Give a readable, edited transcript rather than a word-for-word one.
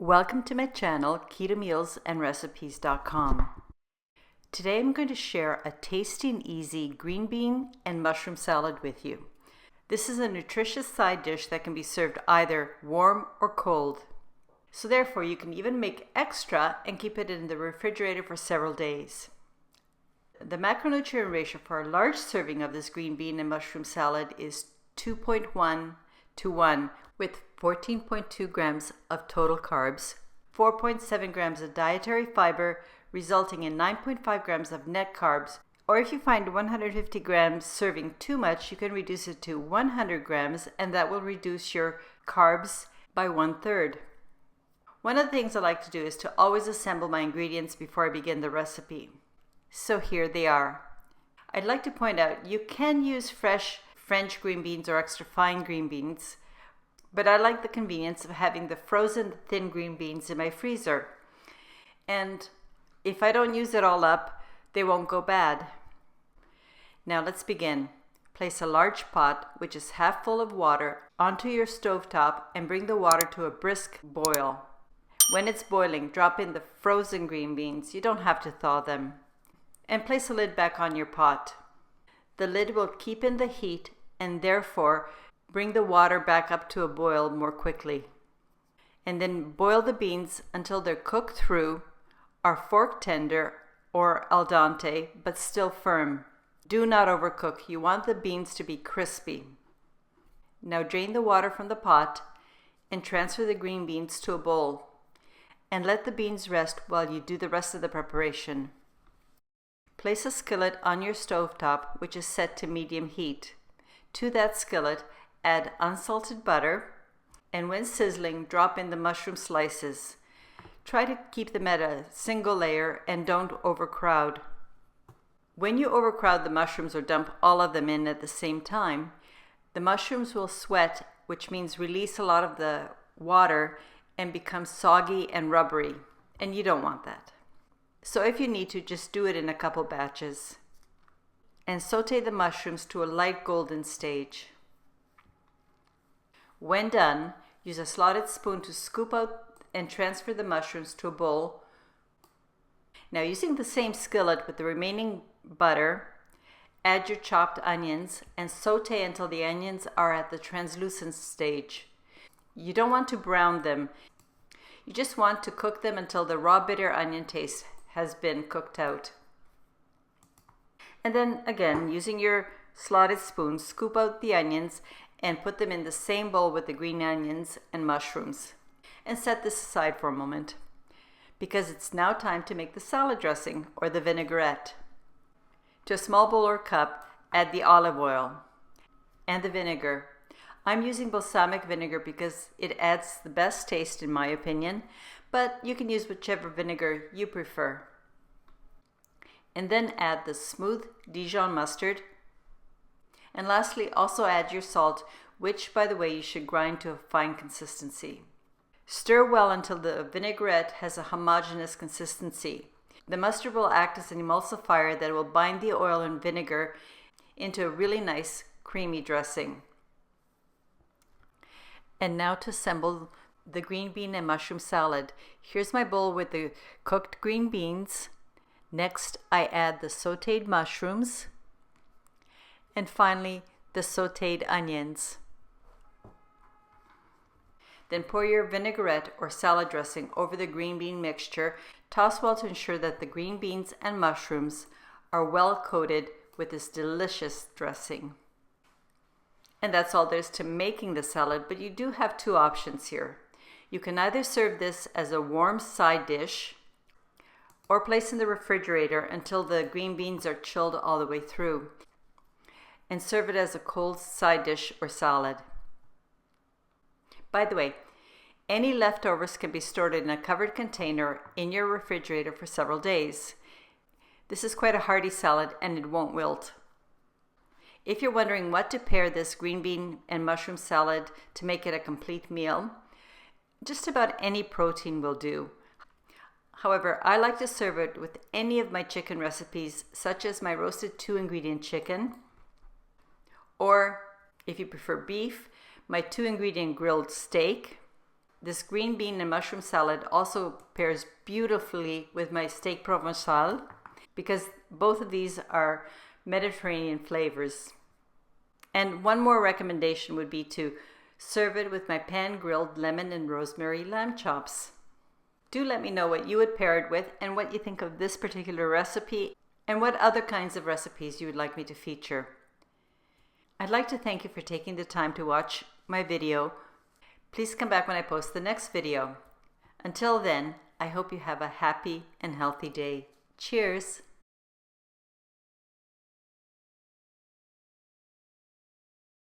Welcome to my channel, ketomealsandrecipes.com. Today I'm going to share a tasty and easy green bean and mushroom salad with you. This is a nutritious side dish that can be served either warm or cold. So therefore you can even make extra and keep it in the refrigerator for several days. The macronutrient ratio for a large serving of this green bean and mushroom salad is 2.1 to 1 with 14.2 grams of total carbs, 4.7 grams of dietary fiber, resulting in 9.5 grams of net carbs. Or if you find 150 grams serving too much, you can reduce it to 100 grams, and that will reduce your carbs by 1/3. One of the things I like to do is to always assemble my ingredients before I begin the recipe. So here they are. I'd like to point out you can use fresh French green beans or extra fine green beans, but I like the convenience of having the frozen thin green beans in my freezer. And if I don't use it all up, they won't go bad. Now let's begin. Place a large pot, which is half full of water, onto your stovetop and bring the water to a brisk boil. When it's boiling, drop in the frozen green beans. You don't have to thaw them. And place a lid back on your pot. The lid will keep in the heat and therefore bring the water back up to a boil more quickly. And then boil the beans until they're cooked through, are fork tender or al dente, but still firm. Do not overcook. You want the beans to be crispy. Now drain the water from the pot and transfer the green beans to a bowl. And let the beans rest while you do the rest of the preparation. Place a skillet on your stovetop, which is set to medium heat. To that skillet, add unsalted butter, and when sizzling, drop in the mushroom slices. Try to keep them at a single layer and don't overcrowd. When you overcrowd the mushrooms or dump all of them in at the same time, the mushrooms will sweat, which means release a lot of the water and become soggy and rubbery, and you don't want that. So if you need to, just do it in a couple batches. And saute the mushrooms to a light golden stage. When done, use a slotted spoon to scoop out and transfer the mushrooms to a bowl. Now using the same skillet with the remaining butter, add your chopped onions and saute until the onions are at the translucent stage. You don't want to brown them. You just want to cook them until the raw bitter onion taste has been cooked out. And then again, using your slotted spoon, scoop out the onions and put them in the same bowl with the green onions and mushrooms. And set this aside for a moment, because it's now time to make the salad dressing or the vinaigrette. To a small bowl or cup, add the olive oil and the vinegar. I'm using balsamic vinegar because it adds the best taste in my opinion, but you can use whichever vinegar you prefer. And then add the smooth Dijon mustard. And lastly, also add your salt, which by the way you should grind to a fine consistency. Stir well until the vinaigrette has a homogeneous consistency. The mustard will act as an emulsifier that will bind the oil and vinegar into a really nice creamy dressing. And now to assemble the green bean and mushroom salad. Here's my bowl with the cooked green beans. Next, I add the sauteed mushrooms. And finally, the sauteed onions. Then pour your vinaigrette or salad dressing over the green bean mixture. Toss well to ensure that the green beans and mushrooms are well coated with this delicious dressing. And that's all there is to making the salad, but you do have two options here. You can either serve this as a warm side dish or place in the refrigerator until the green beans are chilled all the way through, and serve it as a cold side dish or salad. By the way, any leftovers can be stored in a covered container in your refrigerator for several days. This is quite a hearty salad and it won't wilt. If you're wondering what to pair this green bean and mushroom salad to make it a complete meal, just about any protein will do. However, I like to serve it with any of my chicken recipes, such as my roasted 2-ingredient chicken, or if you prefer beef, my 2-ingredient grilled steak, This green bean and mushroom salad also pairs beautifully with my steak provençal because both of these are Mediterranean flavors. And one more recommendation would be to serve it with my pan-grilled lemon and rosemary lamb chops. Do let me know what you would pair it with and what you think of this particular recipe and what other kinds of recipes you would like me to feature. I'd like to thank you for taking the time to watch my video. Please come back when I post the next video. Until then, I hope you have a happy and healthy day. Cheers!